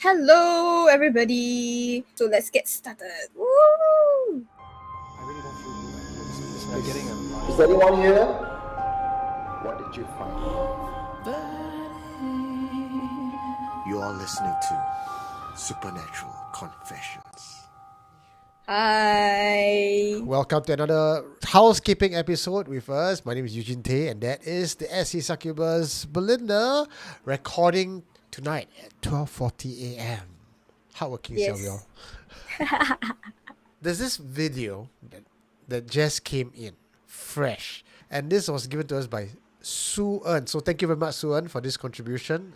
Hello, everybody. So let's get started. Woo! I really don't feel good. We're getting a vibe. Is anyone here? What did you find? You are listening to Supernatural Confessions. Hi. Welcome to another housekeeping episode with us. My name is Eugene Tay, and that is the SC Succubus Belinda recording tonight at 12:40 a.m. Hardworking Yes. y'all. There's this video that just came in, fresh, and this was given to us by Su Eun. So thank you very much, Su Eun, for this contribution.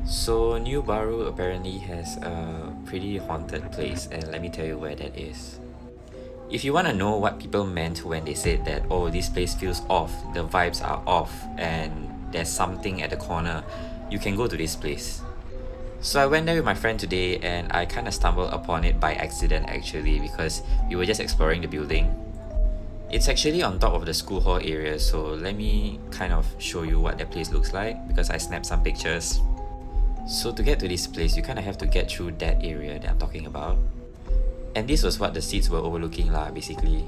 So New Bahru apparently has a pretty haunted place, and let me tell you where that is. If you want to know what people meant when they said that, oh, this place feels off, the vibes are off, and there's something at the corner, you can go to this place. So I went there with my friend today, and I kind of stumbled upon it by accident actually, because we were just exploring the building. It's actually on top of the school hall area, so let me kind of show you what that place looks like, because I snapped some pictures. So to get to this place, you kind of have to get through that area that I'm talking about. And this was what the seats were overlooking lah, basically.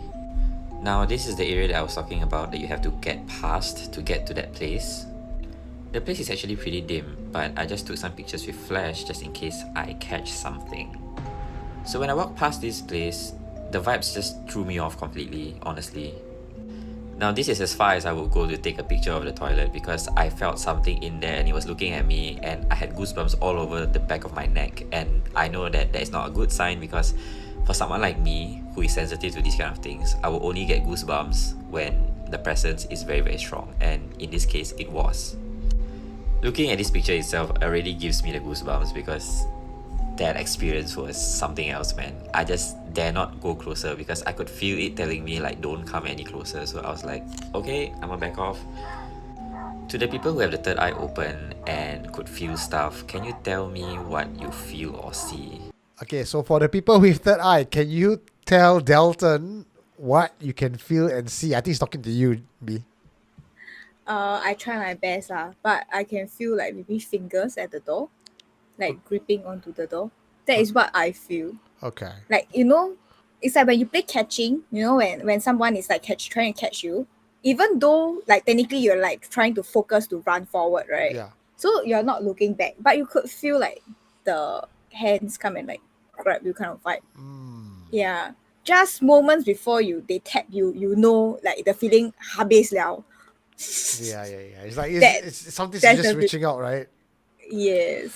Now this is the area that I was talking about that you have to get past to get to that place. The place is actually pretty dim, but I just took some pictures with flash just in case I catch something. So when I walked past this place, the vibes just threw me off completely, honestly. Now this is as far as I would go to take a picture of the toilet, because I felt something in there and it was looking at me, and I had goosebumps all over the back of my neck, and I know that is not a good sign, because for someone like me who is sensitive to these kind of things, I will only get goosebumps when the presence is very, very strong, and in this case it was. Looking at this picture itself already gives me the goosebumps, because that experience was something else, man. I just dare not go closer because I could feel it telling me like, don't come any closer. So I was like, okay, I'm gonna back off. To the people who have the third eye open and could feel stuff, can you tell me what you feel or see? Okay, so for the people with third eye, can you tell Dalton what you can feel and see? I think he's talking to you, B. I try my best but I can feel like maybe fingers at the door, like gripping onto the door. That is what I feel. Okay. Like, it's like when you play catching, when someone is like trying to catch you, even though like technically you're like trying to focus to run forward, right? Yeah. So you're not looking back, but you could feel like the hands come and like grab you kind of vibe. Yeah. Just moments before they tap you, like the feeling habis liao. Yeah. It's like That- it's something that's just a bit- reaching out, right? Yes.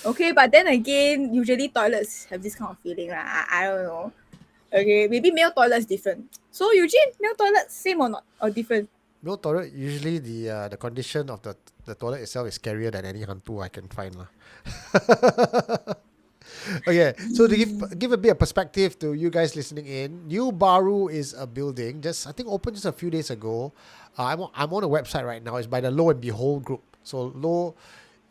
Okay, but then again, usually toilets have this kind of feeling. I don't know. Okay, maybe male toilets different. So Eugene, male toilet same or not? Or different? Male toilet, usually the condition of the toilet itself is scarier than any hantu I can find lah. Okay, so to give a bit of perspective to you guys listening in, New Bahru is a building I think opened just a few days ago. I'm on a website right now. It's by the Lo and Behold group. So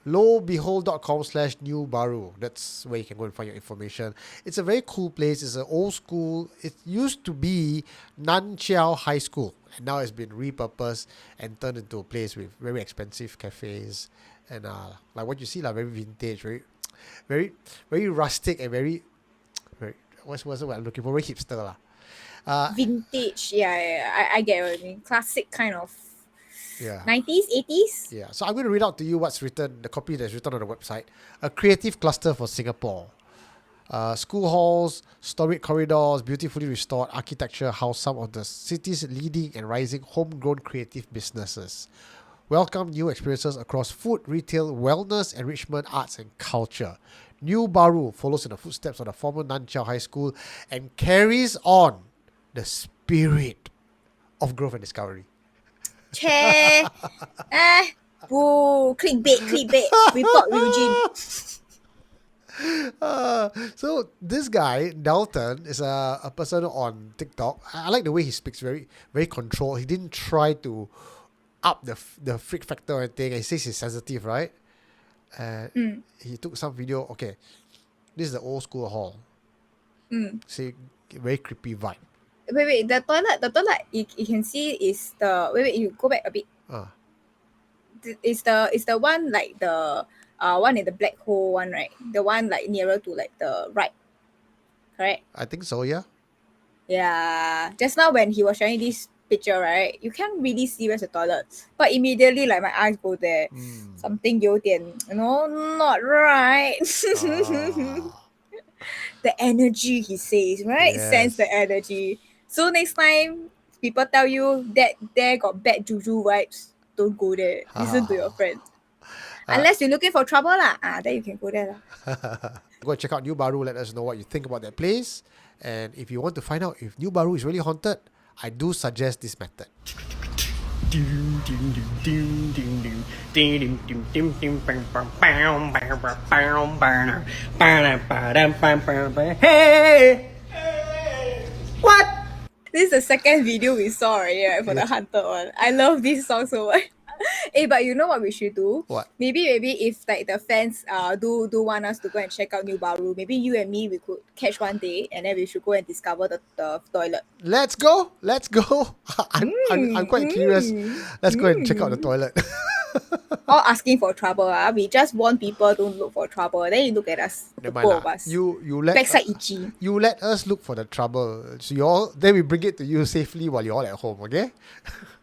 lowbehold.com/New Bahru. That's where you can go and find your information. It's a very cool place. It's an old school. It used to be Nan Chiao High School, and now it's been repurposed and turned into a place with very expensive cafes and like what you see, like very vintage, very very rustic, and very what's the word I'm looking for? Very hipster lah. Vintage. Yeah. I get what you mean. Classic kind of Yeah. 90s, 80s. Yeah, so I'm going to read out to you what's written, the copy that's written on the website. A creative cluster for Singapore. School halls, storied corridors, beautifully restored architecture house some of the city's leading and rising homegrown creative businesses. Welcome new experiences across food, retail, wellness, enrichment, arts, and culture. New Bahru follows in the footsteps of the former Nan Chiao High School and carries on the spirit of growth and discovery. Chair. Boo. Clickbait. Report Eugene. So this guy, Dalton, is a person on TikTok. I like the way he speaks, very, very controlled. He didn't try to up the freak factor or anything. He says he's sensitive, right? He took some video. Okay, this is the old school hall. See, very creepy vibe. Wait. The toilet you can see is the... Wait, you go back a bit. Is the one like the one in the black hole one, right? The one like nearer to like the right, correct? I think so, yeah. Yeah. Just now when he was showing this picture, right? You can't really see where's the toilet. But immediately like my eyes go there. Something 有点, not right. Ah, The energy, he says, right? Sense the yes. energy. So next time people tell you that there got bad juju vibes, don't go there. Listen to your friends. Unless you're looking for trouble lah. Then you can go there lah. Go and check out New Bahru. Let us know what you think about that place. And if you want to find out if New Bahru is really haunted, I do suggest this method. Hey! What? This is the second video we saw already, right, for the haunted one. I love this song so much. Hey, but you know what we should do? What? Maybe if like the fans do want us to go and check out New Bahru, maybe you and me we could catch one day and then we should go and discover the toilet. Let's go. I'm quite curious. Let's go and check out the toilet. All asking for trouble. We just warn people don't look for trouble. Then you look at us, the Never four mind of lah. us. You let Backside itchy. you let us look for the trouble. So then we bring it to you safely while you're all at home, okay?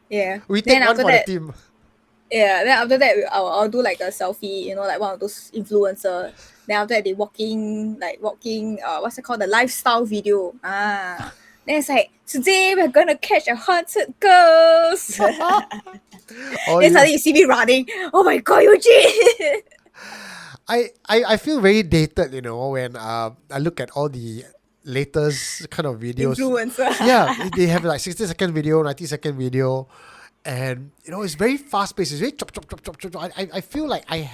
Yeah. We Then take one after for that, the team. yeah, then after that, I'll do like a selfie, like one of those influencer. Then after that, they walking, what's it called? The lifestyle video. Then it's like, today we're gonna catch a haunted ghost. Or Then you- suddenly you see me running. Oh my god, Eugene! I feel very dated, when I look at all the latest kind of videos. Influencer. Yeah, they have like 60-second video, 90-second video. And, it's very fast-paced. It's very chop, chop, chop, chop, chop. I feel like I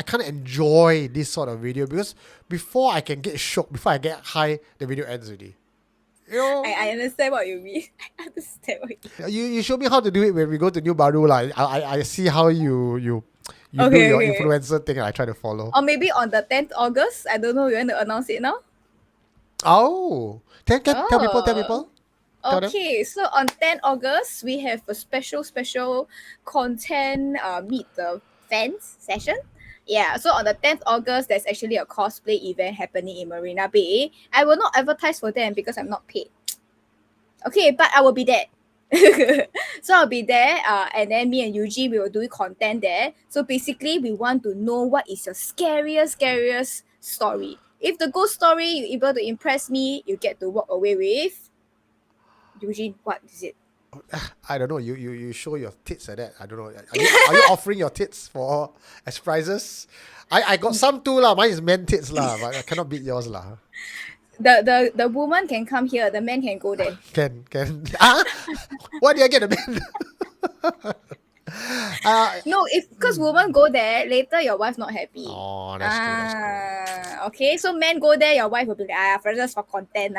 can't enjoy this sort of video because before I can get shocked, before I get high, the video ends already. I understand what you mean. I understand what you mean. You show me how to do it when we go to New Bahru. I see how you do Okay, your okay. influencer thing and I try to follow. Or maybe on the 10th August, I don't know, you want to announce it now? Oh. Tell people. Tell them. Okay, so on 10 August, we have a special content meet the fans session. Yeah, so on the 10th August, there's actually a cosplay event happening in Marina Bay. I will not advertise for them because I'm not paid. Okay, but I will be there. So I'll be there, and then me and Eugene, we will do content there. So basically, we want to know what is your scariest story. If the ghost story you're able to impress me, you get to walk away with. Eugene, what is it? I don't know. You show your tits like that. I don't know. Are you offering your tits as prizes? I got some too lah. Mine is men tits lah, but I cannot beat yours lah. The woman can come here. The man can go there. Can why did I get a man? No, because woman go there later, your wife not happy. Oh, that's true. Okay, so men go there, your wife will be like, just for content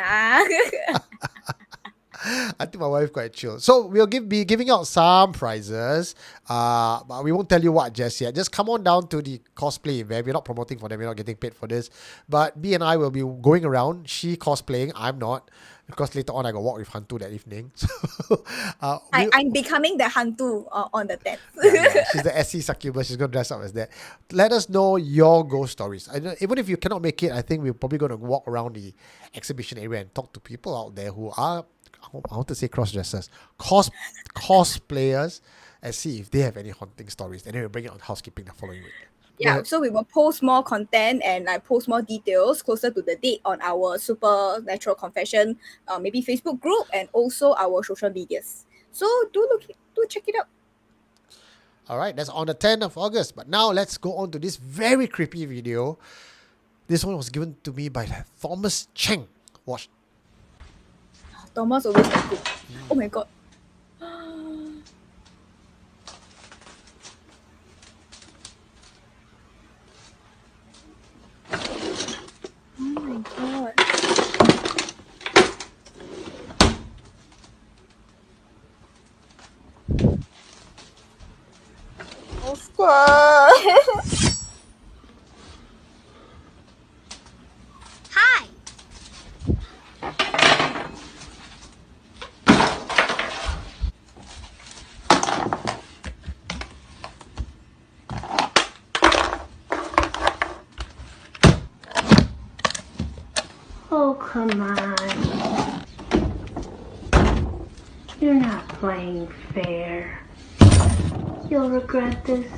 I think my wife quite chill. So we'll be giving out some prizes. But we won't tell you what just yet. Just come on down to the cosplay event. We're not promoting for them. We're not getting paid for this. But B and I will be going around. She cosplaying. I'm not. Because later on I got walk with Hantu that evening. So I'm becoming the Hantu on the 10th. yeah. She's the SC succubus. She's going to dress up as that. Let us know your ghost stories. Even if you cannot make it, I think we're probably going to walk around the exhibition area and talk to people out there who are, I want to say cross-dressers, cosplayers, and see if they have any haunting stories. And then we'll bring it on housekeeping the following week. Yeah, so we will post more content and post more details closer to the date on our Supernatural Confession, maybe Facebook group and also our social medias. So do check it out. All right, that's on the 10th of August. But now let's go on to this very creepy video. This one was given to me by Thomas Cheng. Watch. Thomas always like good. Oh my god. Oh my god. Of course. Hi. Oh, come on. You're not playing fair. You'll regret this.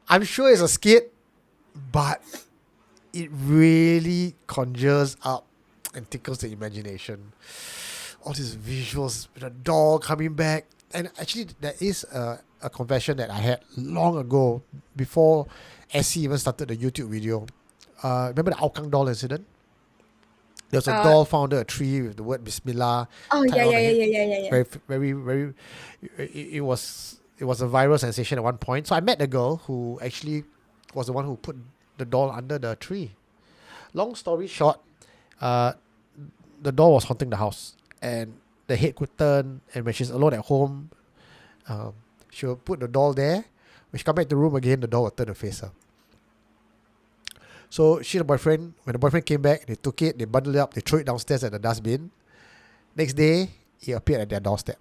I'm sure it's a skit, but it really conjures up and tickles the imagination. All these visuals, the doll coming back. And actually, there is a confession that I had long ago, before Essie even started the YouTube video. Remember the Aukang doll incident? There was a doll found under a tree with the word Bismillah. Oh, tied yeah, around yeah, the yeah, head. yeah, yeah, yeah. Very. It was a viral sensation at one point. So I met a girl who actually was the one who put the doll under the tree. Long story short, the doll was haunting the house, and the head could turn. And when she's alone at home, she will put the doll there. When she come back to the room again, the doll will turn and face her. So she and the boyfriend, when the boyfriend came back, they took it, they bundled it up, they threw it downstairs at the dustbin. Next day, it appeared at their doorstep.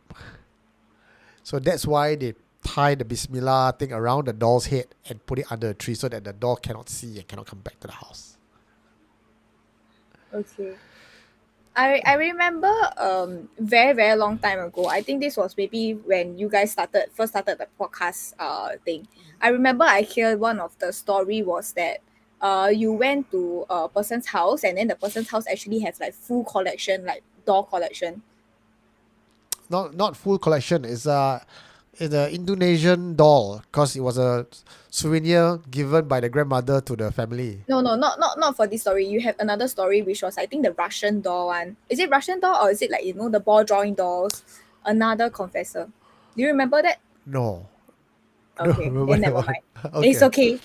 So that's why they tie the Bismillah thing around the doll's head and put it under a tree so that the doll cannot see and cannot come back to the house. Okay. I remember very, very long time ago. I think this was maybe when you guys first started the podcast thing. I remember I heard one of the story was that you went to a person's house, and then the person's house actually has like full collection, like doll collection. Not full collection. It's an Indonesian doll, because it was a souvenir given by the grandmother to the family. No, not for this story. You have another story which was, I think, the Russian doll one. Is it Russian doll, or is it like, the ball drawing dolls? Another confessor. Do you remember that? No. Okay, No, then never mind. It's okay.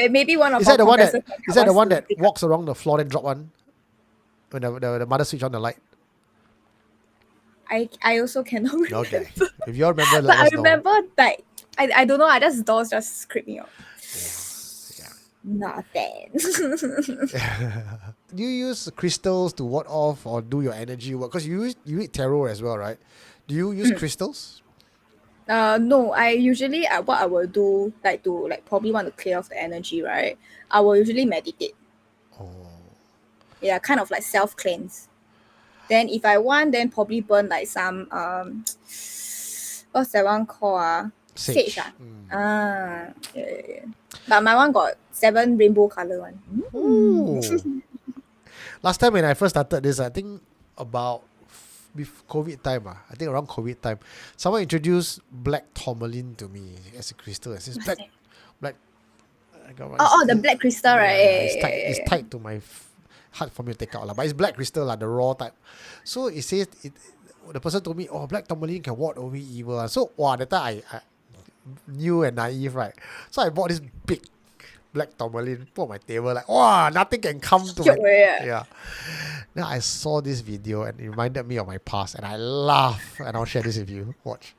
Maybe one of Is our that the one that confessors can is that help the us one to that pick up. walks around the floor and drop one? When the mother switch on the light. I also cannot remember. Okay. If you all remember, But let I us know. remember like I don't know. Dolls just creep me out. Yeah. Not a fan. Do you use crystals to ward off or do your energy work? Because you read tarot as well, right? Do you use crystals? No. I usually what I will do, like, to like probably want to clear off the energy, right? I will usually meditate. Oh. Yeah, kind of like self cleanse. Then if I want, then probably burn like some what's that one called? Sage. Yeah. But my one got 7 rainbow color one. Ooh. Last time when I first started this, I think about COVID time. I think around COVID time, someone introduced black tourmaline to me as a crystal. It says black. I got The black crystal, right? It's tied to my hard for me to take out, but it's black crystal, the raw type. So it says the person told me, black tourmaline can ward away evil. So that time I new and naive, right? So I bought this big black tourmaline, put on my table, like, nothing can come to my... Yeah. Then I saw this video and it reminded me of my past, and I laughed, and I'll share this with you. Watch.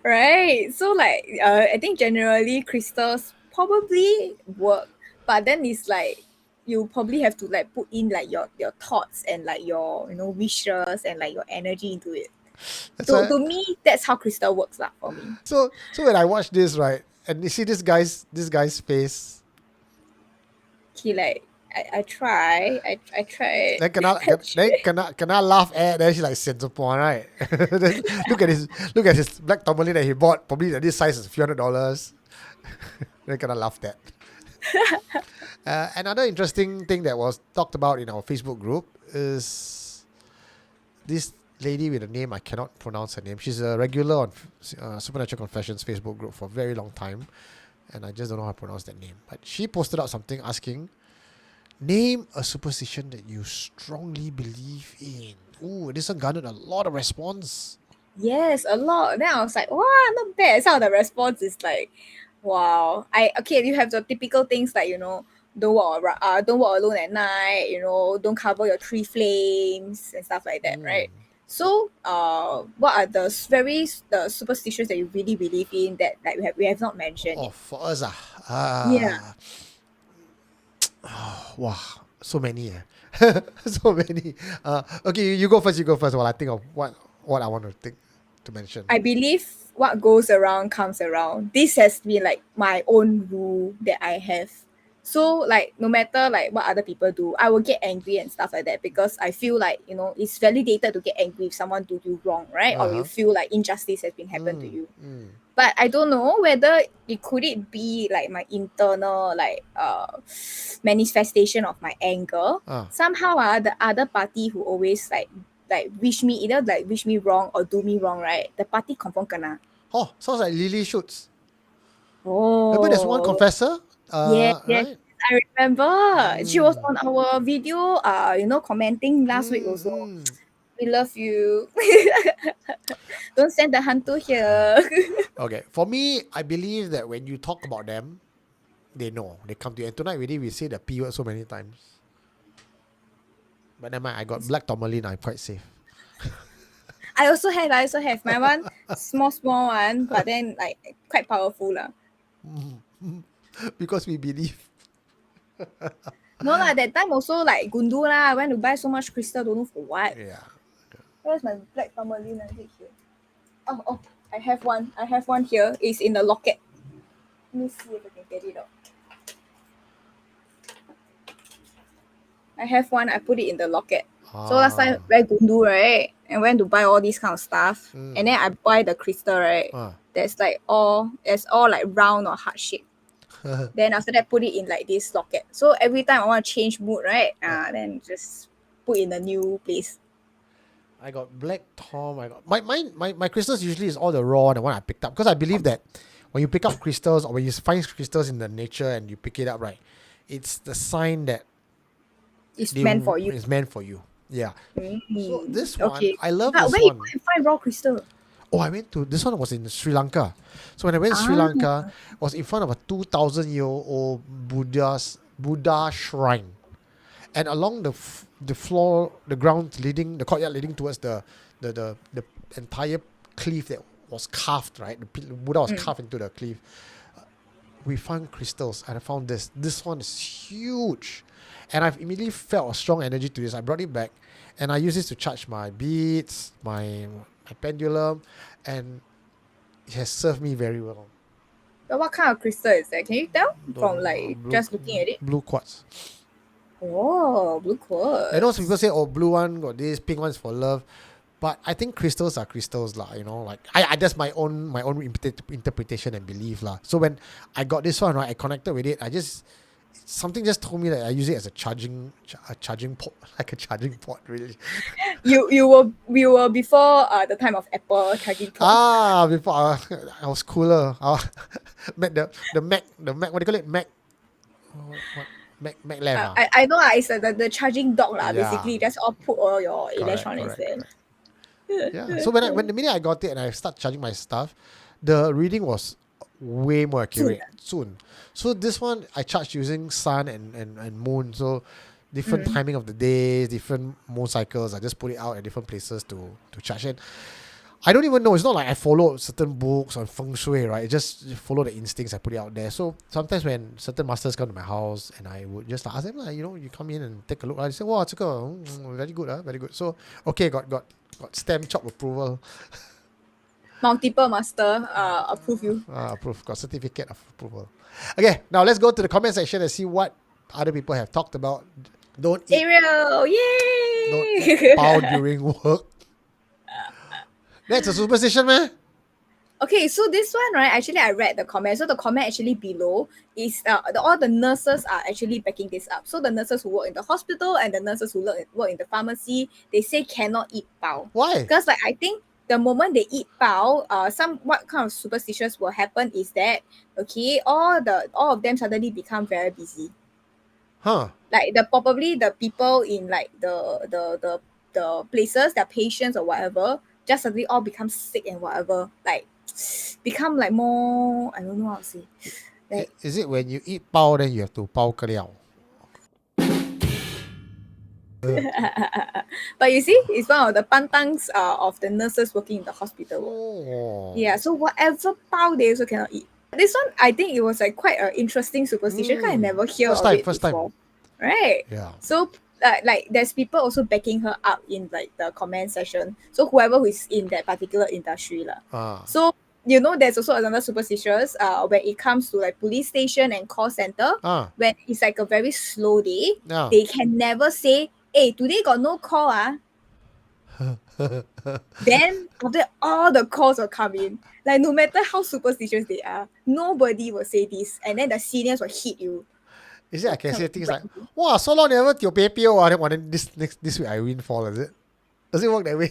Right. So like I think generally crystals probably work, but then it's like you probably have to like put in like your thoughts and like your wishes and like your energy into it. To me, that's how crystal works lah for me. So when I watch this, right, and you see this guy's face, He like I try. then cannot laugh at, then she's like sensible, right? Then look at his black tourmaline that he bought, probably at this size is a few $100. Then cannot laugh at. Another interesting thing that was talked about in our Facebook group is this lady with a name, I cannot pronounce her name. She's a regular on Supernatural Confessions Facebook group for a very long time, and I just don't know how to pronounce that name. But she posted out something asking, name a superstition that you strongly believe in. Ooh, this one garnered a lot of response. Yes, a lot. Then I was like, wow, not bad. Some of the response is like, wow. You have the typical things like, don't walk alone at night, don't cover your tree flames and stuff like that, right? So, what are the superstitions that you really believe in that like we have not mentioned? For us, Yeah. Wow, so many. So many. Okay, you go first. You go first. While I think of what I want to think to mention. I believe what goes around comes around. This has been like my own rule that I have. So like no matter like what other people do, I will get angry and stuff like that because I feel like, you know, it's validated to get angry if someone do you wrong, right? Or you Uh-huh. feel like injustice has been happened to you. But I don't know whether it be like my internal like manifestation of my anger. Somehow the other party who always like wish me either like wish me wrong or do me wrong, right? The party confirm kena. Oh, sounds like Lily Shoots. Oh, Remember there's one confessor? yes, Right? I remember. She was on our video, you know, commenting last week also. We love you. Don't send the hantu here. Okay. For me, I believe that when you talk about them, they know. They come to you. And tonight already we say the P word so many times. But never mind, I got black Tourmaline, I'm quite safe. I also have my one small one, but then like quite powerful lah. Because we believe. No lah, that time also like gundu lah. I went to buy so much crystal, don't know for what. Yeah. Where's my black tourmaline? I think here. Oh, I have one here. It's in the locket. Let me see if I can get it out. I have one. I put it in the locket. So last time very gundu, right? And went to buy all these kind of stuff. And then I buy the crystal, right? That's all like round or heart shape. Then after that, put it in like this locket. So every time I want to change mood, right? Then just put in a new place. I got black Tom. I got my crystals usually is all the raw the one I picked up because I believe that when you pick up crystals or when you find crystals in the nature and you pick it up, right, it's the sign that it's meant for you. It's meant for you. Yeah. So this one, Okay. I love But this where one. you find raw crystal? Oh, I went to this one was in Sri Lanka. So when I went to Sri Lanka, it was in front of a 2,000-year-old Buddha shrine, and along the floor, the ground leading the courtyard leading towards the entire cliff that was carved, right? The Buddha was carved into the cliff. We found crystals, and I found this. This one is huge, and I've immediately felt a strong energy to this. I brought it back, and I use this to charge my beads, my pendulum, and it has served me very well. But what kind of crystal is that? Can you tell from like just looking at it? Blue quartz. Oh, blue quartz. I know some people say, oh, blue one got this, pink one's for love. But I think crystals are crystals lah, you know, like I just my own interpretation and belief lah. So when I got this one, right, I connected with it. Something just told me that I use it as a charging port, like a charging port, really. You were before the time of Apple charging port. Before I was cooler. Met the Mac, what do you call it? Mac. What? Mac Lab. I know it's the charging dock lah. Yeah. Basically, just all put all your electronics correct. there. Yeah. So when the minute I got it and I start charging my stuff, the reading was way more accurate soon. So this one I charged using sun and moon. So different timing of the days, different moon cycles. I just put it out at different places to charge it. I don't even know. It's not like I follow certain books on feng shui, right? I just follow the instincts. I put it out there. So sometimes when certain masters come to my house and I would just ask them, you know, you come in and take a look. I say, wow, it's very good, very good. So okay, got stamp chop approval. Multiple master approve you. Approve. Got certificate of approval. Okay, now let's go to the comment section and see what other people have talked about. Don't eat, Ariel, yay! don't eat pao during work. That's a superstition, man. Okay, so this one, right, actually I read the comment. So the comment actually below is all the nurses are actually backing this up. So the nurses who work in the hospital and the nurses who work in the pharmacy, they say cannot eat pao. Why? Because like I think the moment they eat pao, what kind of superstitions will happen is that okay, all of them suddenly become very busy. Huh. Like probably the people in like the places, their patients or whatever, just suddenly all become sick and whatever. Like become like more, I don't know how to say. Like, Is it when you eat pao then you have to pao ke liao? but you see, it's one of the pantangs of the nurses working in the hospital. Oh. Yeah, so whatever pao they also cannot eat. This one, I think it was like quite an interesting superstition. I never hear First of time, it first before. time. right? Yeah. So like there's people also backing her up in like the comment section. So whoever who is in that particular industry lah. So there's also another superstitious when it comes to like police station and call center, when it's like a very slow day, Yeah. they can never say, hey, today got no call then after that, all the calls will come in. Like no matter how superstitious they are, nobody will say this, and then the seniors will hit you. Is it I can say things like, wow, so long never tio PayPal then this week I windfall, is it? Does it work that way?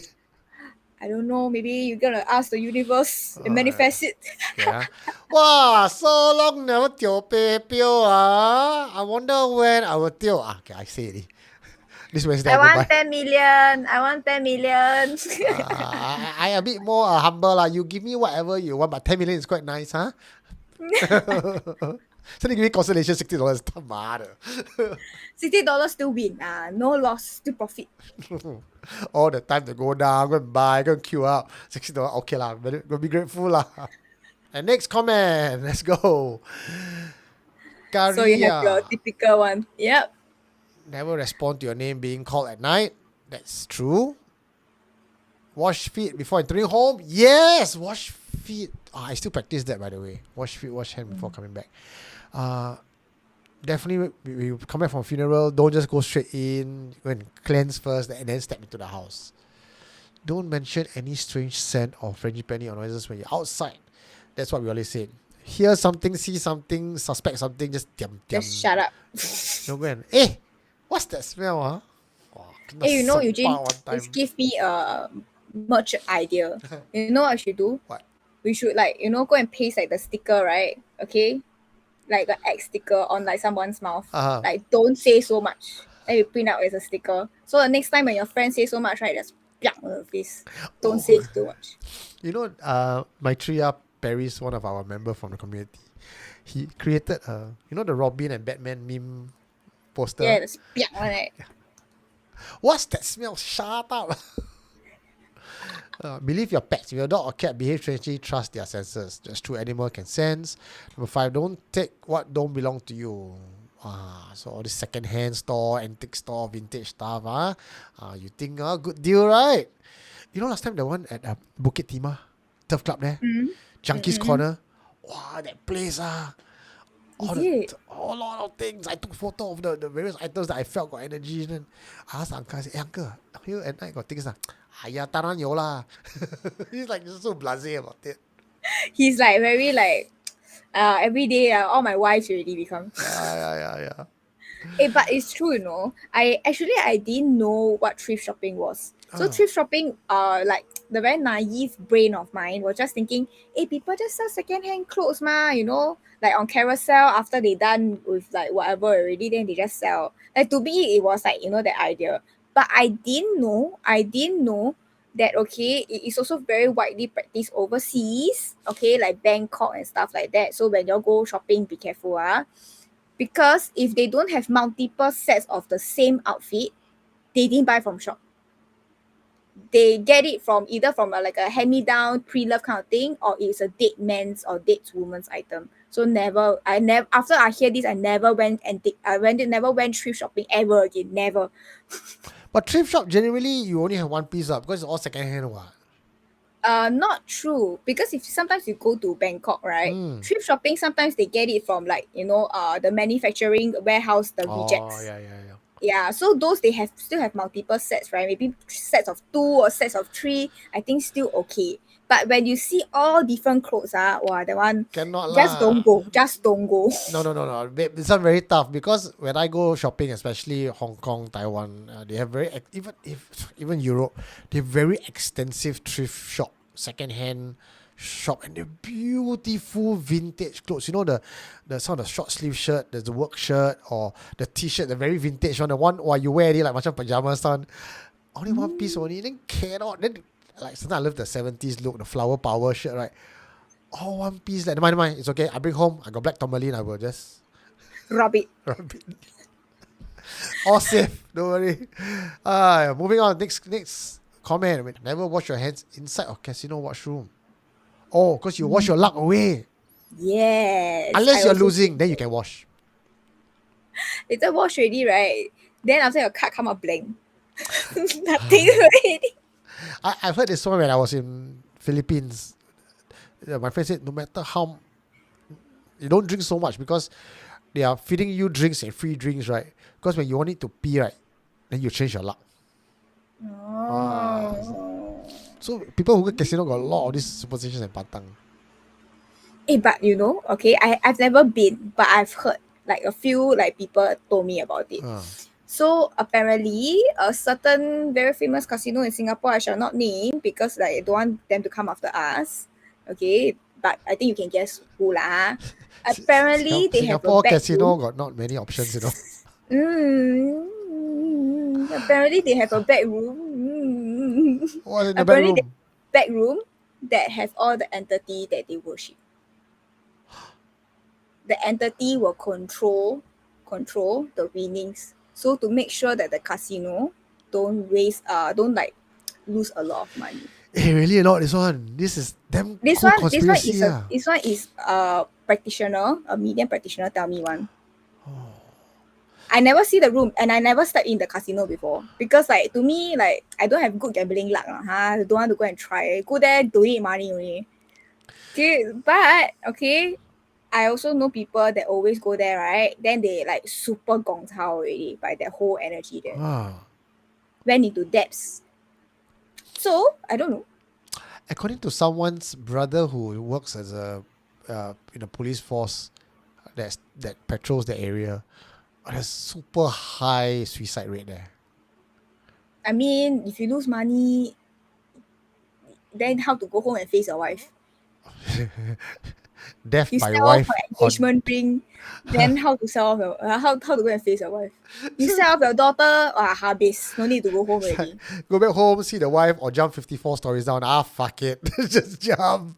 I don't know, maybe you're gonna ask the universe and manifest it. Yeah. Wow, so long never tio PayPal I wonder when I will tio. Okay, I say it. This Wednesday I I go want buy. 10 million. I want 10 million. I a bit more humble lah. You give me whatever you want, but 10 million is quite nice, huh? So they give me consolation $60. $60 still win. No loss, still profit. All the time to go down, go and buy, go and queue up. $60, okay lah. Go be grateful lah. And next comment, let's go. So you have your typical one. Yep. Never respond to your name being called at night. That's true. Wash feet before entering home. Yes, wash feet. I still practice that, by the way. Wash feet, wash hand before coming back. Definitely, we come back from a funeral. Don't just go straight in. Go and cleanse first, and then step into the house. Don't mention any strange scent or frangipani or noises when you're outside. That's what we always say. Hear something, see something, suspect something, just diam. Just shut up. Don't go and, what's that smell, Hey, Eugene, this give me a merch idea. You know what I should do? What? We should go and paste like the sticker, right? Okay? Like the X sticker on like someone's mouth. Like, don't say so much. Then you print out as a sticker. So the next time when your friend says so much, right, just on the face. Don't say too much. Maitreya Paris, one of our members from the community, he created the Robin and Batman meme poster. Yeah, that's right. What's that smell? Shut up. Believe your pets. If your dog or cat behave strangely, trust their senses. Just true animal can sense. Number 5, don't take what don't belong to you. So all this second-hand store, antique store, vintage stuff. You think, good deal, right? Last time the one at Bukit Timah, Turf Club there, Junkies Corner. Wow, that place, a lot of things. I took photo of the various items that I felt got energy. Then I asked the uncle, I said, hey, uncle, here at night got things lah. He's like just so blasé about it. He's like very like every day all my wives already become. Yeah. But it's true, I didn't know what thrift shopping was. So thrift shopping, like the very naive brain of mine was just thinking, people just sell secondhand clothes like on Carousel after they done with like whatever already, then they just sell. Like to me, it was like that idea. But I didn't know that it is also very widely practiced overseas. Like Bangkok and stuff like that. So when you go shopping, be careful, because if they don't have multiple sets of the same outfit, they didn't buy from shop. They get it from either from like a hand-me-down, pre-love kind of thing, or it's a dead man's or dead woman's item. So after I hear this, I never went thrift shopping ever again. Never. But thrift shop, generally, you only have one piece because it's all second-hand. Not true, because if sometimes you go to Bangkok, right, thrift shopping, sometimes they get it from like the manufacturing warehouse, the rejects. Yeah, so those they still have multiple sets, right? Maybe sets of 2 or sets of 3. I think still okay. But when you see all different clothes, that one cannot just don't go. Just don't go. No. It's not very tough because when I go shopping, especially Hong Kong, Taiwan, they have even Europe, they have very extensive thrift shop, second-hand shop, and they're beautiful vintage clothes. The some of the short sleeve shirt, there's the work shirt or the t-shirt, the very vintage one, the one you wear it like macam pajamas on. Only one piece only, then cannot. Then like sometimes I love the 70s look, the flower power shirt, right? All one piece. Like, never mind, it's okay. I bring home, I got black Tourmaline, I will just rub it. All safe, don't worry. Moving on, next comment. Never wash your hands inside or casino washroom. Oh, because you wash your luck away. Yes. Unless you're losing, then you can wash. Later wash already, right? Then after your card come out blank. Nothing already. I've heard this one when I was in Philippines. My friend said no matter how you don't drink so much because they are feeding you drinks and free drinks, right? Because when you want it to pee, right, then you change your luck. So people who go casino got a lot of these superstitions and pantang. But you know, okay, I've never been, but I've heard like a few like people told me about it. So apparently, a certain very famous casino in Singapore, I shall not name because like I don't want them to come after us. Okay, but I think you can guess who lah. Apparently, they have a Singapore back casino room. got not many options, you know. Apparently, they have a back room. What's in the Apparently, bedroom? back room that have all the entity that they worship. The entity will control the winnings. So to make sure that the casino don't like lose a lot of money. Hey, really a lot this one. This is damn This cool one conspiracy. this one is a practitioner, a medium practitioner tell me one. I never see the room and I never stepped in the casino before because like to me like I don't have good gambling luck. Don't want to go and try. Go there donate money only. Okay, but okay, I also know people that always go there, right? Then they like super gong chao already by their whole energy there. Went into depths. So I don't know. According to someone's brother who works as a in a police force that patrols the area, there's super high suicide rate there. I mean, if you lose money, then how to go home and face your wife? Death You by sell wife. off your engagement ring, then how to sell off your how to go and face your wife? You sell off your daughter, habis. No need to go home already. Go back home, see the wife, or jump 54 stories down. Fuck it. Just jump.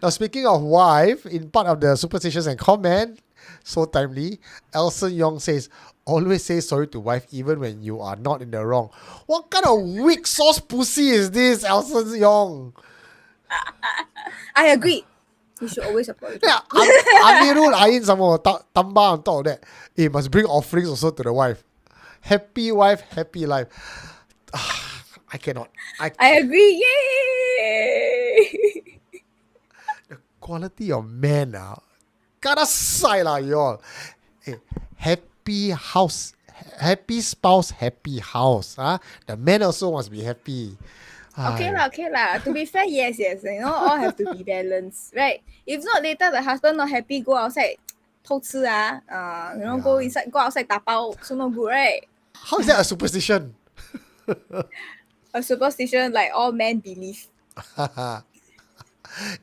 Now, speaking of wife, in part of the superstitions and comment, so timely, Elson Yong says, always say sorry to wife even when you are not in the wrong. What kind of weak sauce pussy is this, Elson Yong? I agree. You should always apologize. Yeah, Amirul Ain some more, Tamba on top of that. He must bring offerings also to the wife. Happy wife, happy life. I cannot. I agree. Yay! The quality of man gotta side lah, y'all. Hey, happy house, happy spouse, happy house. The man also must be happy. Okay lah. To be fair, yes. You know, all have to be balanced, right? If not, later the husband not happy, go outside, 偷吃 go outside 打包, so not good, right? How is that a superstition? A superstition like all men believe.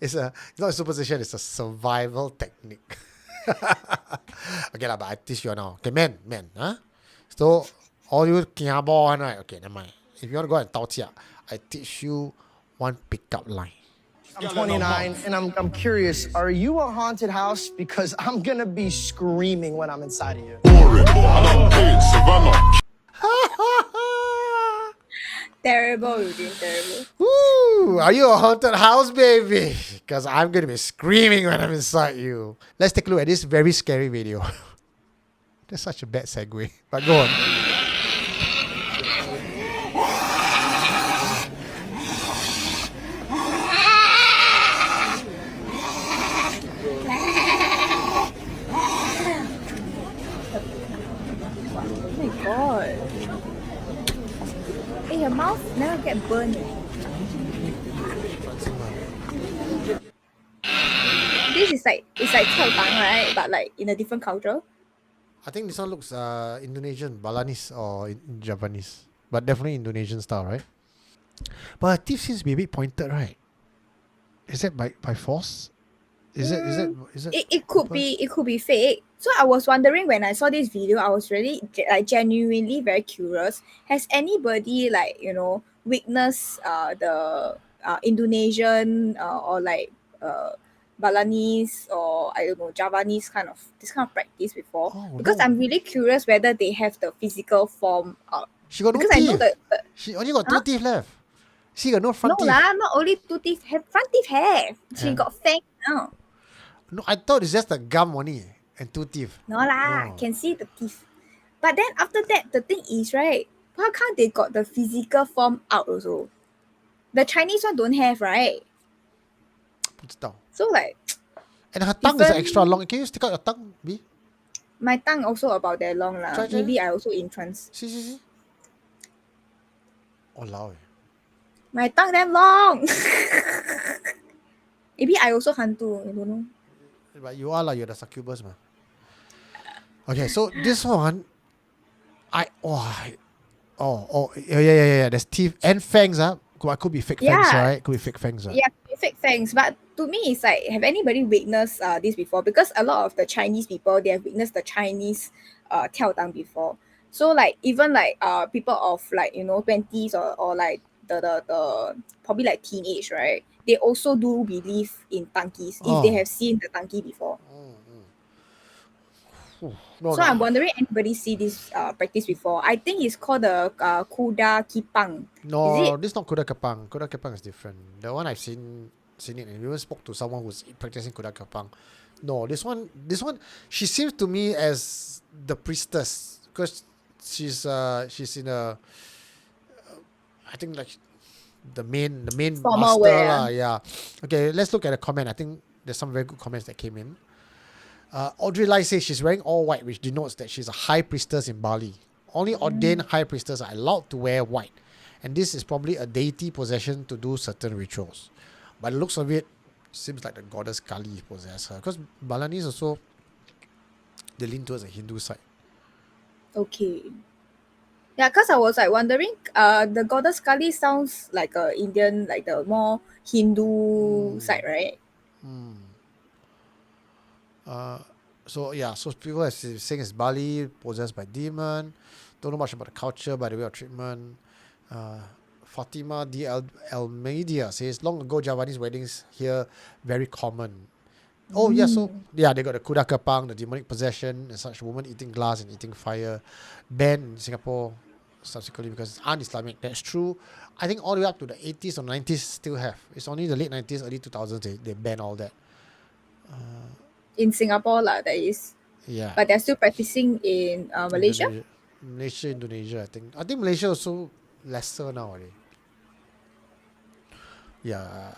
It's not a superstition, it's a survival technique. Okay lah, but I teach you now. Okay, men, So all you kiabo one, right? Okay, never mind. If you want to go and tao chia, I teach you one pickup line. I'm 29 and I'm curious, are you a haunted house? Because I'm gonna be screaming when I'm inside of you. Terrible, Eugene, terrible. Woo! Are you a haunted house, baby? Because I'm going to be screaming when I'm inside you. Let's take a look at this very scary video. That's such a bad segue. But go on. Oh my god. Hey, your mouth never get burned. This is like, it's like 菜档, right? But like in a different culture. I think this one looks Indonesian, Balinese or Japanese. But definitely Indonesian style, right? But her teeth seems to be a bit pointed, right? Is that by force? Is it? It could be fake. So I was wondering when I saw this video, I was really like genuinely very curious. Has anybody like witnessed the Indonesian or like Balinese or I don't know Javanese this kind of practice before? Because I'm really curious whether they have the physical form. She got no because teeth. I know She only got two teeth left. She got no front teeth. No lah, not only two teeth. Front teeth have. She got fang now. No, I thought it's just the gum only. and 2 teeth. No lah, No. can see the teeth. But then after that, the thing is, right, how come they got the physical form out also? The Chinese one don't have, right? 不知道. So like, And her tongue is even extra long. Can you stick out your tongue, B? my tongue also about that long lah. Try. Maybe I also in trance. See. Oh, lao. My tongue damn long. Maybe I also hantu. I don't know. But you are lah, you're the succubus, man. Okay, so this one, yeah. There's teeth and fangs, could be fake fangs, Yeah. right? Could be fake fangs, right? Yeah, fake fangs. But to me, it's like, have anybody witnessed this before? Because a lot of the Chinese people, they have witnessed the Chinese 跳档 before. So like even like people of like 20s or like the probably like teenage, right? They also do believe in tankies if they have seen the tanki before. No, So I'm wondering anybody see this practice before. I think it's called the kuda kipang. No, Is it? this is not kuda kepang. Kuda kepang is different. The one I've seen it, and we even spoke to someone who's practicing kuda kepang. No, this one, she seems to me as the priestess because she's in a, I think like the main Formal master wear. lah. Yeah. Okay, let's look at the comment. I think there's some very good comments that came in. Audrey Lai says she's wearing all white, which denotes that she's a high priestess in Bali. Only ordained high priestess are allowed to wear white. And this is probably a deity possession to do certain rituals. By the looks of it, seems like the goddess Kali possessed her. Because Balinese also, they lean towards the Hindu side. Okay. Yeah, because I was like wondering, the goddess Kali sounds like a Indian, like the more Hindu side, right? So people are saying it's Bali, possessed by demon. Don't know much about the culture, by the way of treatment. Fatima D. Almeida says, long ago Javanese weddings here very common. Oh yeah, so yeah, they got the kuda kepang, the demonic possession, and such woman eating glass and eating fire, banned in Singapore subsequently because it's un-Islamic. That's true. I think all the way up to the 80s or 90s still have. It's only the late 90s, early 2000s they ban all that. In Singapore, that is. Yeah. But they're still practicing in Malaysia? Indonesia, I think. I think Malaysia also lesser now already. Yeah.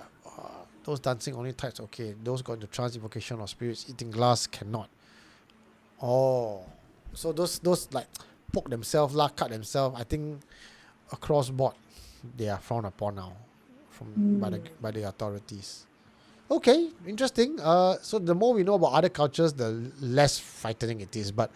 Those dancing only types, okay. Those going to trance invocation of spirits eating glass cannot. Oh. So those like poke themselves, cut themselves, I think across board they are frowned upon now by the authorities. Okay, interesting. So the more we know about other cultures, the less frightening it is. But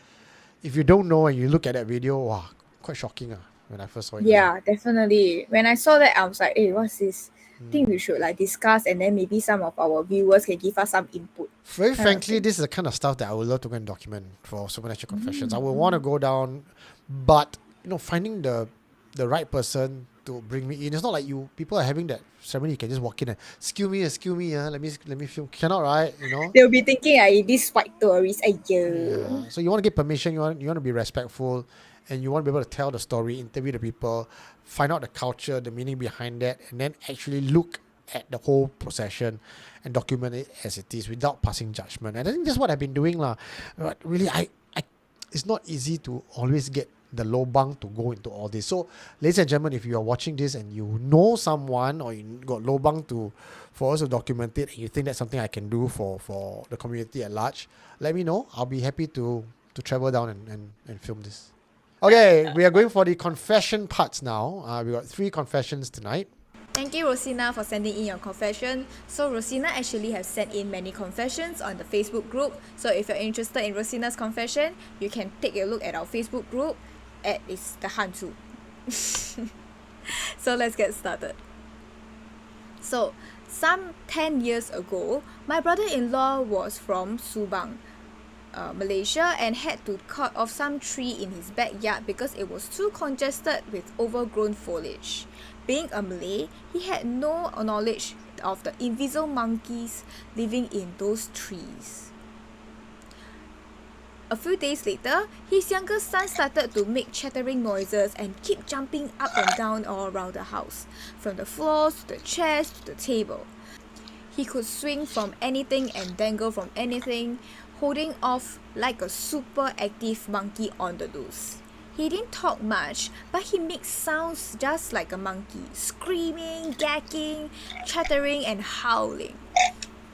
if you don't know and you look at that video, wow, quite shocking when I first saw it. Yeah, definitely. When I saw that, I was like, hey, what's this? I think we should like discuss, and then maybe some of our viewers can give us some input. Very frankly, this is the kind of stuff that I would love to go and document for Supernatural Confessions. I would want to go down, but finding the right person to bring me in. It's not like people are having that ceremony. You can just walk in and excuse me, let me film. Cannot, right? They'll be thinking, this white tourist, yeah. So you want to get permission. You want to be respectful, and you want to be able to tell the story, interview the people, find out the culture, the meaning behind that, and then actually look at the whole procession and document it as it is without passing judgment. And I think that's what I've been doing lah. But really, it's not easy to always get the lobang to go into all this. So, ladies and gentlemen, if you are watching this and you know someone or you got lobang for us to document it, and you think that's something I can do for the community at large, let me know. I'll be happy to travel down and film this. Okay, we are going for the confession parts now. We got 3 confessions tonight. Thank you, Rosinah, for sending in your confession. So Rosinah actually has sent in many confessions on the Facebook group. So if you're interested in Rosinah's confession, you can take a look at our Facebook group. It's the Hantu. So let's get started. So, some 10 years ago, my brother-in-law was from Subang, Malaysia, and had to cut off some tree in his backyard because it was too congested with overgrown foliage. Being a Malay, he had no knowledge of the invisible monkeys living in those trees. A few days later, his younger son started to make chattering noises and keep jumping up and down all around the house, from the floors to the chairs to the table. He could swing from anything and dangle from anything, holding off like a super active monkey on the loose. He didn't talk much, but he makes sounds just like a monkey, screaming, gagging, chattering, and howling.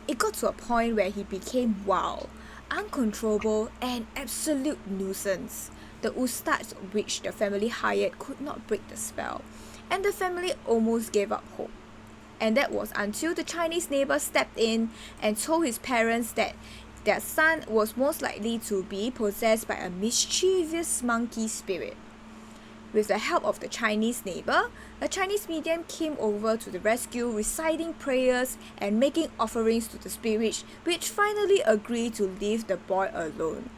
It got to a point where he became wild, uncontrollable, and absolute nuisance. The ustads which the family hired could not break the spell, and the family almost gave up hope. And that was until the Chinese neighbor stepped in and told his parents that their son was most likely to be possessed by a mischievous monkey spirit. With the help of the Chinese neighbor, a Chinese medium came over to the rescue, reciting prayers and making offerings to the spirits, which finally agreed to leave the boy alone.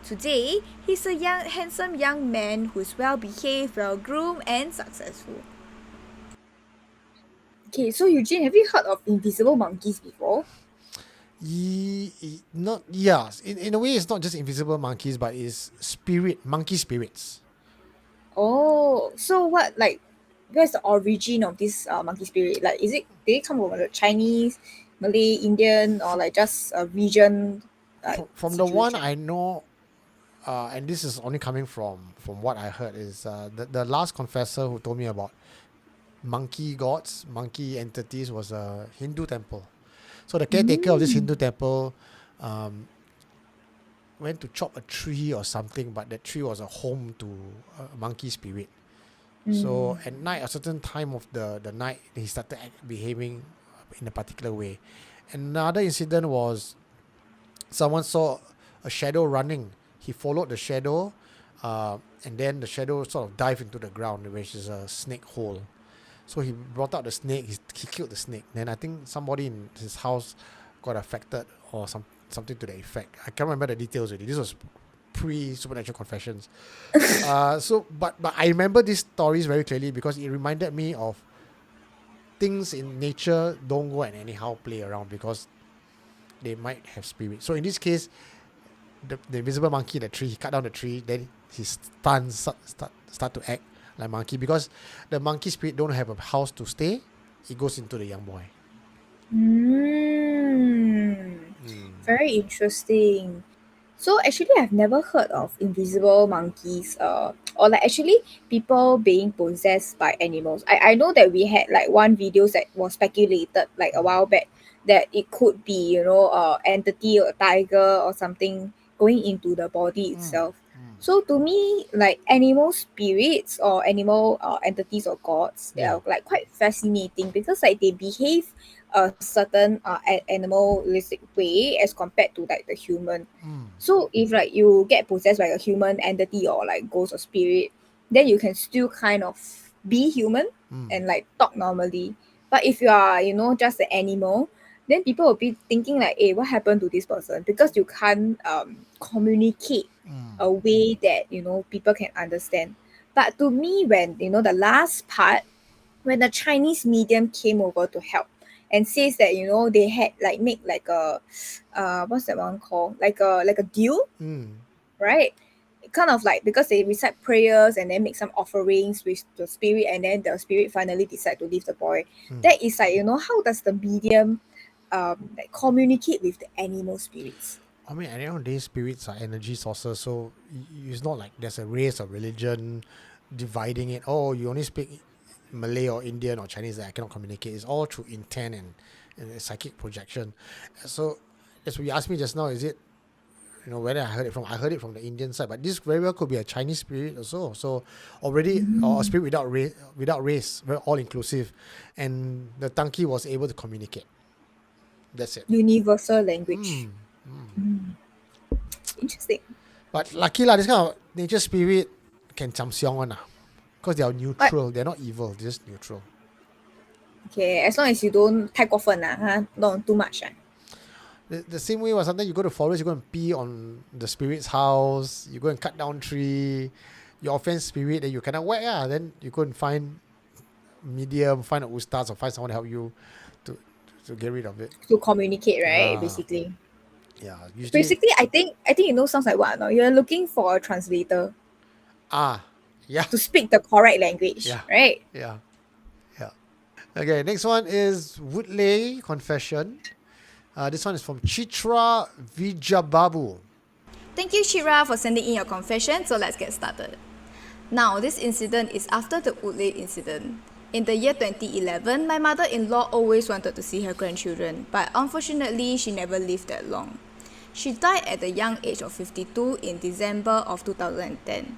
Today, he's a handsome young man who's well behaved, well groomed, and successful. Okay, so Eugene, have you heard of invisible monkeys before? Not in a way it's not just invisible monkeys, but it's monkey spirits. Oh, so where's the origin of this monkey spirit? Like, did it come from the Chinese, Malay, Indian, or like just a region? From the one I know, and this is only coming from what I heard, is the last confessor who told me about monkey gods, monkey entities, was a Hindu temple. So the caretaker of this Hindu temple went to chop a tree or something, but that tree was a home to a monkey spirit. So at night, a certain time of the night, he started behaving in a particular way. Another incident was someone saw a shadow running. He followed the shadow, and then the shadow sort of dived into the ground, which is a snake hole. So he brought out the snake. He killed the snake. Then I think somebody in his house got affected or something to the effect. I can't remember the details already. This was pre-Supernatural Confessions. But I remember these stories very clearly because it reminded me of things in nature. Don't go and anyhow play around because they might have spirits. So in this case, the invisible monkey in the tree, he cut down the tree, then his start to act like monkey, because the monkey spirit don't have a house to stay. It goes into the young boy. Very interesting. So actually, I've never heard of invisible monkeys, or like actually people being possessed by animals. I know that we had like one video that was speculated like a while back that it could be entity or a tiger or something going into the body itself. So to me, like animal spirits or animal entities or gods, they are like quite fascinating because like they behave a certain animalistic way as compared to like the human. So if like you get possessed by a human entity or like ghost or spirit, then you can still kind of be human and like talk normally. But if you are, just an animal, then people will be thinking like, hey, what happened to this person? Because you can't communicate a way that, people can understand. But to me, when, the last part, when the Chinese medium came over to help and says that, they had like make like a, what's that one called? Like a deal, right? Kind of like because they recite prayers and then make some offerings with the spirit, and then the spirit finally decide to leave the boy. That is like, how does the medium like communicate with the animal spirits? I mean, at the end of the day, spirits are energy sources, so it's not like there's a race or religion dividing it. Oh, you only speak Malay or Indian or Chinese that I cannot communicate. It's all through intent and psychic projection. So as you asked me just now, is it, whether I heard it from the Indian side, but this very well could be a Chinese spirit also. So already, or a spirit without race, very all inclusive, and the Tanki was able to communicate. That's it. Universal language. Interesting. But lucky lah, this kind of nature spirit can jump siong one because they are neutral. They're not evil. They're just neutral. Okay, as long as you don't take often, not too much. The same way was sometimes you go to forest, you go and pee on the spirit's house, you go and cut down tree, you offend spirit, then you cannot whack, then you go and find medium, find a ustaz or find someone to help you to get rid of it. To communicate, right? Basically. Yeah. Basically, I think sounds like what? No? You're looking for a translator. Yeah. To speak the correct language, right? Yeah. Okay, next one is Woodley Confession. This one is from Chitra Vijaybabu. Thank you, Chitra, for sending in your confession. So let's get started. Now, this incident is after the Woodley incident. In the year 2011, my mother-in-law always wanted to see her grandchildren, but unfortunately, she never lived that long. She died at the young age of 52 in December of 2010.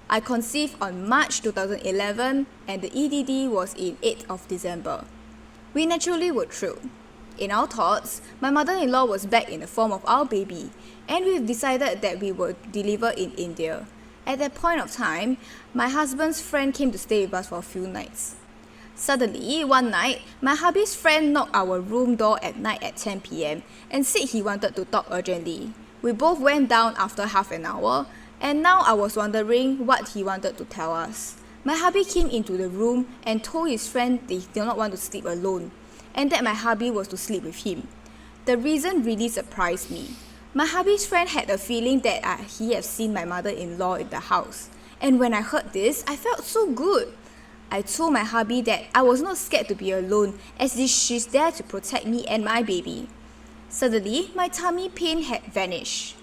I conceived on March 2011 and the EDD was in 8th of December. We naturally were thrilled. In our thoughts, my mother-in-law was back in the form of our baby, and we decided that we would deliver in India. At that point of time, my husband's friend came to stay with us for a few nights. Suddenly, one night, my hubby's friend knocked our room door at night at 10 p.m. and said he wanted to talk urgently. We both went down after half an hour, and now I was wondering what he wanted to tell us. My hubby came into the room and told his friend they did not want to sleep alone, and that my hubby was to sleep with him. The reason really surprised me. My hubby's friend had a feeling that he had seen my mother-in-law in the house, and when I heard this, I felt so good. I told my hubby that I was not scared to be alone, as she's there to protect me and my baby. Suddenly, my tummy pain had vanished.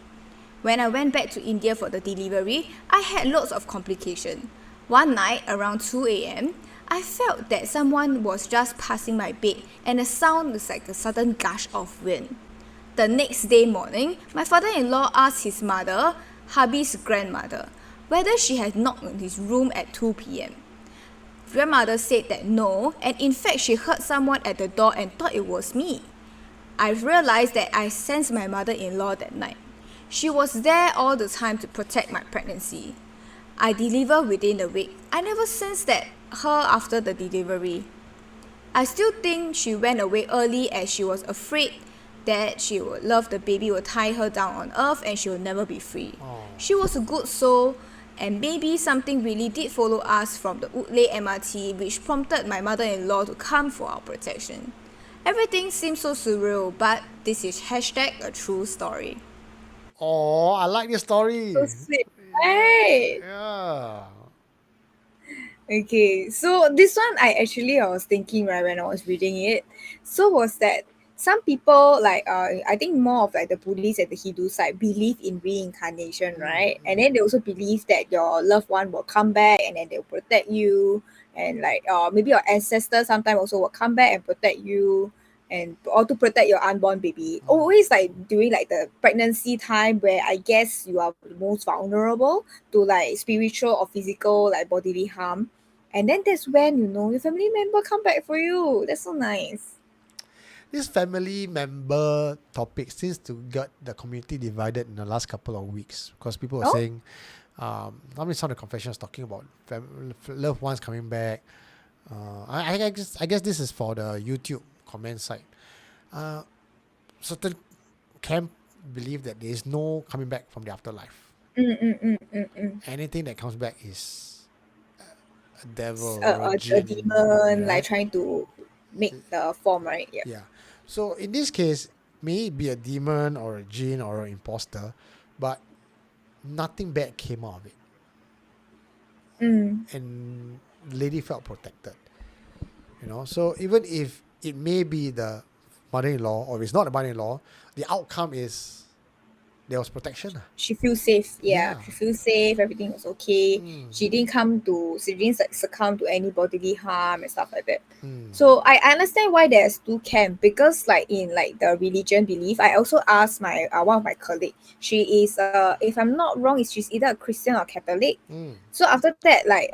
When I went back to India for the delivery, I had lots of complications. One night, around 2 a.m., I felt that someone was just passing my bed and the sound was like a sudden gush of wind. The next day morning, my father-in-law asked his mother, hubby's grandmother, whether she had knocked on his room at 2 p.m. Grandmother said that no, and in fact she heard someone at the door and thought it was me. I realized that I sensed my mother-in-law that night. She was there all the time to protect my pregnancy. I delivered within a week. I never sensed that her after the delivery. I still think she went away early as she was afraid that she would love the baby will tie her down on earth and she will never be free. She was a good soul, and maybe something really did follow us from the Woodley MRT, which prompted my mother-in-law to come for our protection. Everything seems so surreal, but this is #a true story. Oh, I like this story. So sweet, right? Yeah. Okay, so this one I was thinking right when I was reading it. So was that some people like I think more of like the Buddhist and the Hindu side believe in reincarnation, right? And then they also believe that your loved one will come back and then they'll protect you, and like maybe your ancestors sometimes also will come back and protect you, and or to protect your unborn baby. Always like during like the pregnancy time where I guess you are the most vulnerable to like spiritual or physical like bodily harm. And then that's when your family member come back for you. That's so nice. This family member topic seems to get the community divided in the last couple of weeks because people were saying, I mean, some of the confessions talking about loved ones coming back. I guess this is for the YouTube comment site. Certain camp believe that there is no coming back from the afterlife. Anything that comes back is a devil, or a demon, right? like trying to make the form, right? Yeah. Yeah. So in this case, may it be a demon or a jinn or an imposter, but nothing bad came out of it. And the lady felt protected. So even if it may be the mother-in-law or it's not the mother-in-law, the outcome is there was protection. She feels safe. Yeah. She feels safe. Everything was okay. She didn't succumb to any bodily harm and stuff like that. So I understand why there's two camps, because like in like the religion belief, I also asked my one of my colleagues. She is if I'm not wrong, she's either a Christian or Catholic. So after that, like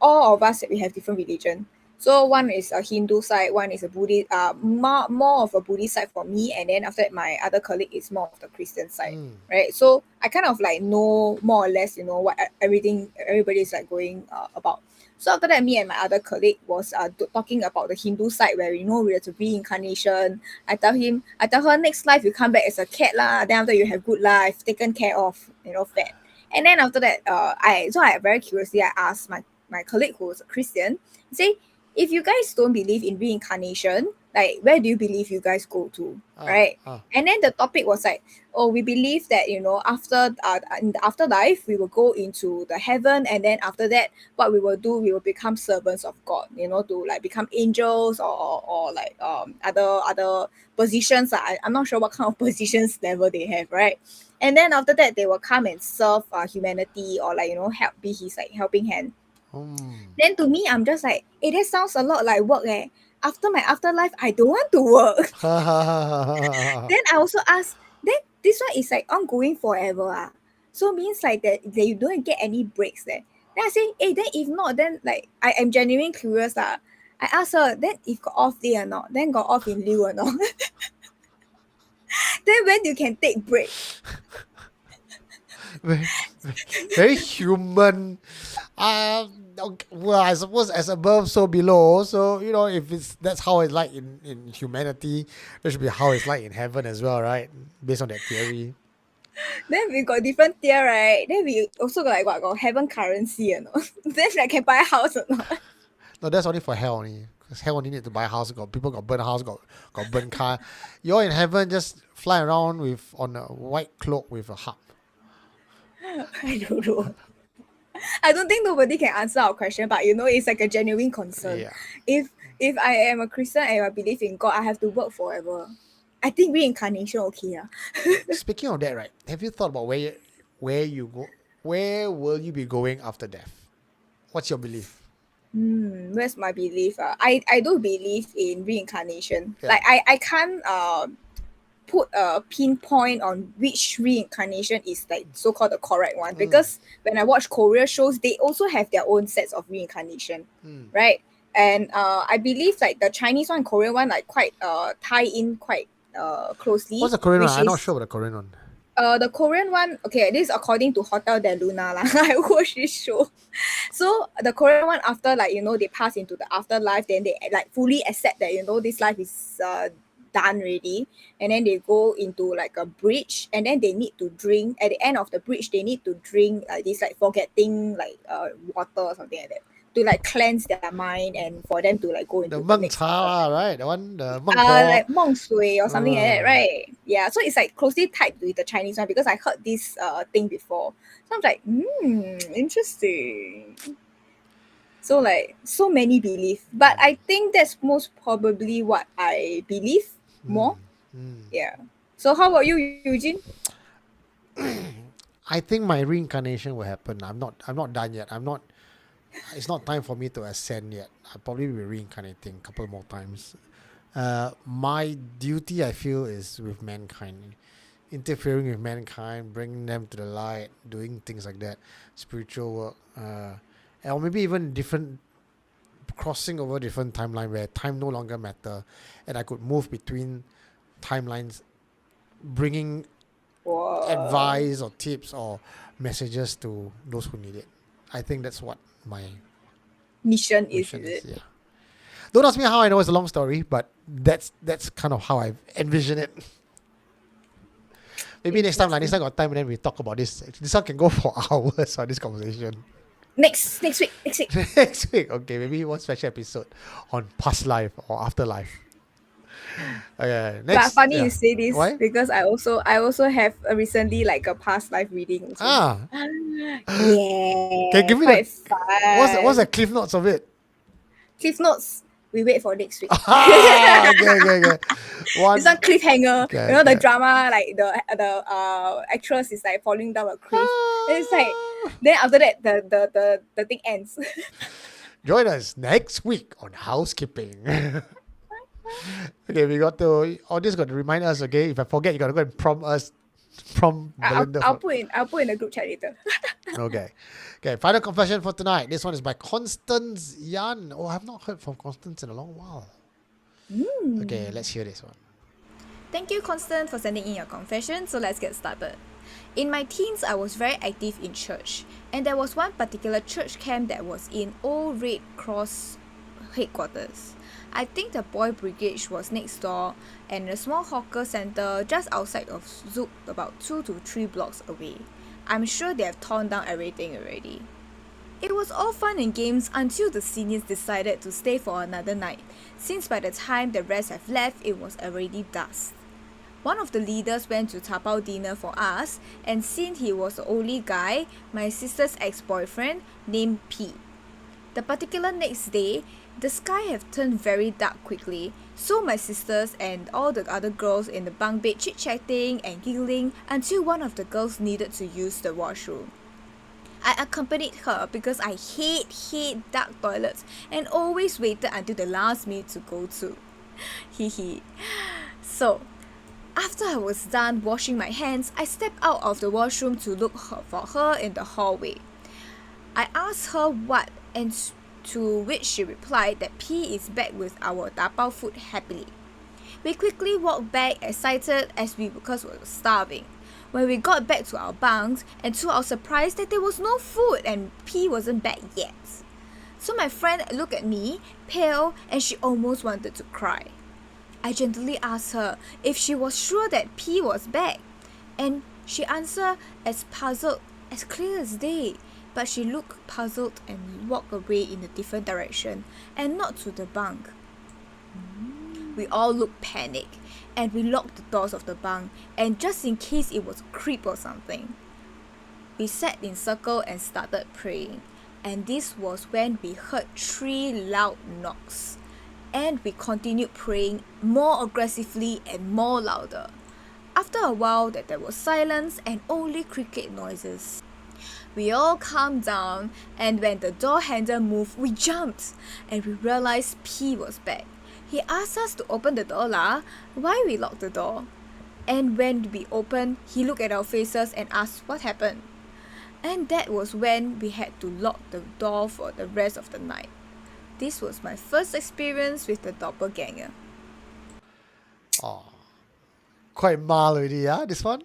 all of us, we have different religion. So one is a Hindu side, one is a Buddhist, more of a Buddhist side for me, and then after that, my other colleague is more of the Christian side, right? So I kind of like know more or less, what everybody is like going about. So after that, me and my other colleague was talking about the Hindu side where we have to reincarnation. I tell her next life you come back as a cat lah. Then after you have good life, taken care of, fed. And then after that, I very curiously I asked my colleague who was a Christian, say, if you guys don't believe in reincarnation, like, where do you believe you guys go to, right? And then the topic was like, oh, we believe that, you know, after in the afterlife, we will go into the heaven, and then after that, what we will do, we will become servants of God, you know, to like become angels or like other positions. I'm not sure what kind of positions level they have, right? And then after that, they will come and serve humanity, or like, you know, help, be his like helping hand. Then to me, I'm just like, that sounds a lot like work. After my afterlife, I don't want to work. Then I also ask, then this one is like ongoing forever. So means like that you don't get any breaks there. Then I say, hey, then if not, then like I am genuinely curious. I ask her, then if got off day or not, then got off in lieu or not. Then when you can take break. Very human. Well, I suppose as above, so below. So, you know, if that's how it's like in humanity, that should be how it's like in heaven as well, right? Based on that theory. Then we got different tier, right? Then we also got like what, got heaven currency or not? Then I can buy a house or not? No, that's only for hell only. Because hell only need to buy a house. Got people got burn house, got burn car. You're in heaven, just fly around on a white cloak with a harp. I don't know. I don't think nobody can answer our question, but you know, it's like a genuine concern. Yeah. If I am a Christian and I believe in God, I have to work forever. I think reincarnation okay. Speaking of that, right? Have you thought about where you go? Where will you be going after death? What's your belief? Where's my belief? I do believe in reincarnation. Yeah. Like I can't put a pinpoint on which reincarnation is like so-called the correct one, because when I watch Korea shows, they also have their own sets of reincarnation, right? And I believe like the Chinese one, Korean one, like quite tie in quite closely. What's the Korean one? which I'm not is- sure about the Korean one. The Korean one, okay, this is according to Hotel de Luna lah. I watched this show. So the Korean one, after like, you know, they pass into the afterlife, then they like fully accept that, you know, this life is done already, and then they go into like a bridge, and then they need to drink at the end of the bridge. They need to drink this like forgetting like water or something like that, to like cleanse their mind and for them to like go into The the Meng next Cha, right? The one, the Meng like 梦水 or something like that, right? Yeah, so it's like closely tied with the Chinese one, because I heard this thing before. So I'm like, interesting. So like so many belief, but I think that's most probably what I believe more. Yeah. So how about you, Eugene? I think my reincarnation will happen. I'm not done yet. It's not time for me to ascend yet. I'll probably be reincarnating a couple more times. My duty, I feel, is with mankind. Interfering with mankind, bringing them to the light, doing things like that. Spiritual work. Or maybe even crossing over different timeline where time no longer matter, and I could move between timelines, bringing advice or tips or messages to those who need it. I think that's what my Mission is is. Yeah. Don't ask me how I know. It's a long story, but that's kind of how I envision it. Maybe next time got time, and then we talk about this. This one can go for hours on this conversation. Next week. Next week, okay. Maybe one special episode on past life or afterlife. Okay, next. But funny you say this. Why? Because I also have recently like a past life reading also. Yeah. Okay, give me quite the fun. what's the cliff notes of it? Cliff notes? We wait for next week. Okay. One. This one cliffhanger. Okay, you know, the okay. drama, like the actress is like falling down a cliff. And it's like, then after that the thing ends. Join us next week on housekeeping. Okay, we got to. This got to remind us. Okay, if I forget, you got to go and prompt us. I'll put in the group chat later. Okay. Final confession for tonight. This one is by Constance Yan. Oh, I've not heard from Constance in a long while. Okay, let's hear this one. Thank you, Constance, for sending in your confession. So let's get started. In my teens, I was very active in church, and there was one particular church camp that was in Old Red Cross headquarters. I think the boy brigade was next door, and a small hawker centre just outside of Zouk, about 2 to 3 blocks away. I'm sure they have torn down everything already. It was all fun and games until the seniors decided to stay for another night, since by the time the rest have left, it was already dusk. One of the leaders went to tapao dinner for us, and since he was the only guy, my sister's ex-boyfriend, named P. The particular next day, the sky had turned very dark quickly, so my sisters and all the other girls in the bunk bed chit-chatting and giggling until one of the girls needed to use the washroom. I accompanied her because I hate dark toilets and always waited until the last minute to go to. Hehe. So, after I was done washing my hands, I stepped out of the washroom to look for her in the hallway. I asked her what, and to which she replied that P is back with our tapao food happily. We quickly walked back excited because we were starving. When we got back to our bunks, and to our surprise that there was no food and P wasn't back yet. So my friend looked at me, pale, and she almost wanted to cry. I gently asked her if she was sure that P was back, and she answered as puzzled as clear as day, but she looked puzzled and walked away in a different direction and not to the bunk. We all looked panicked, and we locked the doors of the bunk, and just in case it was a creep or something. We sat in circle and started praying, and this was when we heard 3 loud knocks, and we continued praying more aggressively and more louder. After a while that there was silence and only cricket noises. We all calmed down, and when the door handle moved, we jumped, and we realized P was back. He asked us to open the door lah, why we locked the door. And when we opened, he looked at our faces and asked what happened. And that was when we had to lock the door for the rest of the night. This was my first experience with the doppelganger. Oh, quite mild already, yeah, this one?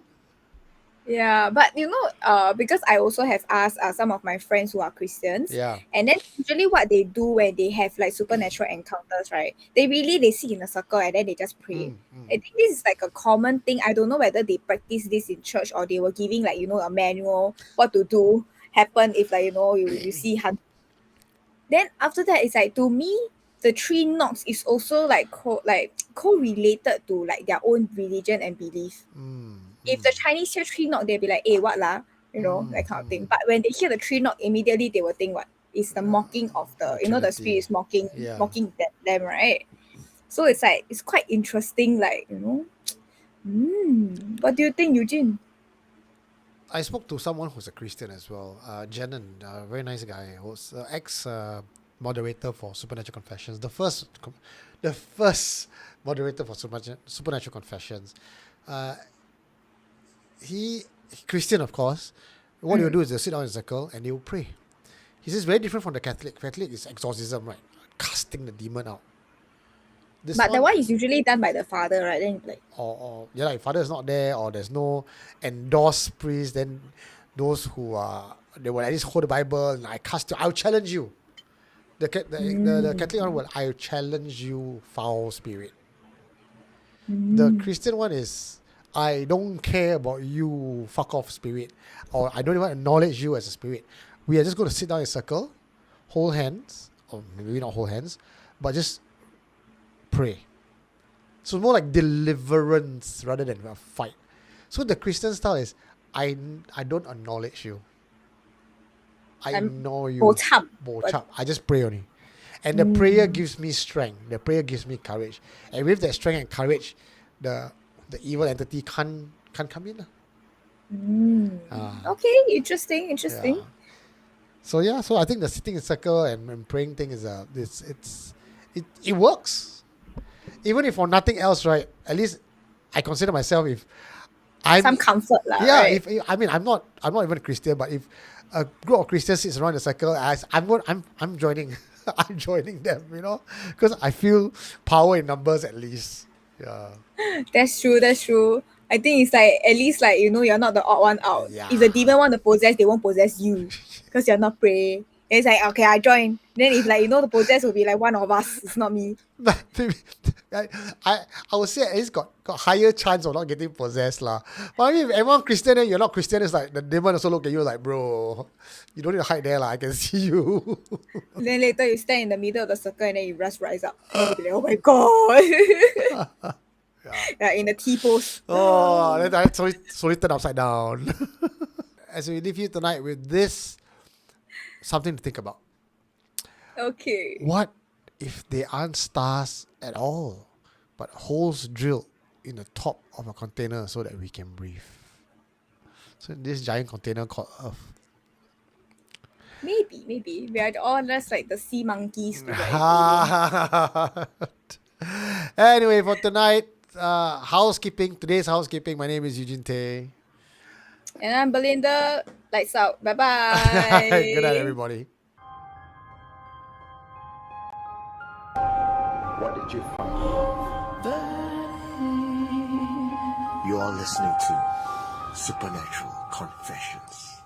Yeah, but because I also have asked some of my friends who are Christians, Yeah. and then usually what they do when they have like supernatural encounters, right? They sit in a circle and then they just pray. I think this is like a common thing. I don't know whether they practice this in church or they were giving like a manual what to do happen if like you see hunt. Then after that, it's like to me, the 3 knocks is also like correlated to like their own religion and belief. If the Chinese hear 3 knock, they'll be like, "Hey, what lah?" That kind of thing. But when they hear the 3 knock, immediately they will think what is the mocking of the the spirit is mocking Yeah. mocking them, right? So it's like it's quite interesting, like What do you think, Eugene? I spoke to someone who's a Christian as well, Jenon, a very nice guy, who's ex moderator for Supernatural Confessions, the first moderator for Supernatural Confessions. He Christian, of course. What he'll do is they'll sit down in a circle and they'll pray. He says very different from the Catholic. Catholic is exorcism, right? Casting the demon out. But that one is usually done by the father, right? Then like if father is not there or there's no endorsed priest, then those who they will at least hold the Bible and I'll challenge you. The Catholic one will, I challenge you, foul spirit. The Christian one is, I don't care about you, fuck off spirit, or I don't even acknowledge you as a spirit. We are just going to sit down in a circle, hold hands, or maybe not hold hands, but just pray. So more like deliverance rather than a fight. So the Christian style is, I don't acknowledge you. I ignore you. bo chap. I just pray only. And the prayer gives me strength. The prayer gives me courage. And with that strength and courage, the evil entity can't come in. Okay, interesting. Yeah. So I think the sitting in circle and praying thing is it works. Even if for nothing else, right? At least I consider myself if I'm some comfort lah. Yeah, right? if I'm not even a Christian, but if a group of Christians sits around the circle, I'm joining. I'm joining them, because I feel power in numbers at least. Yeah. That's true. I think it's like at least like you're not the odd one out. Yeah. If the demon want to possess, they won't possess you because you're not praying. It's like okay, I join. Then if like the possess will be like one of us, it's not me. But I would say at least got higher chance of not getting possessed lah. But I mean, if everyone Christian and you're not Christian, it's like the demon also look at you like, bro, you don't need to hide there lah. I can see you. Then later you stand in the middle of the circle and then you just rise up. You'll be like, oh my god. Yeah, in the T pose. Oh, then I slowly turn upside down. As we leave you tonight with this, something to think about. Okay. What if they aren't stars at all, but holes drilled in the top of a container so that we can breathe? So this giant container called Earth. Maybe. We are all just like the sea monkeys. Anyway, for tonight, today's housekeeping. My name is Eugene Tay. And I'm Belinda. Lights out. Bye-bye. Good night, everybody. What did you find? You are listening to Supernatural Confessions.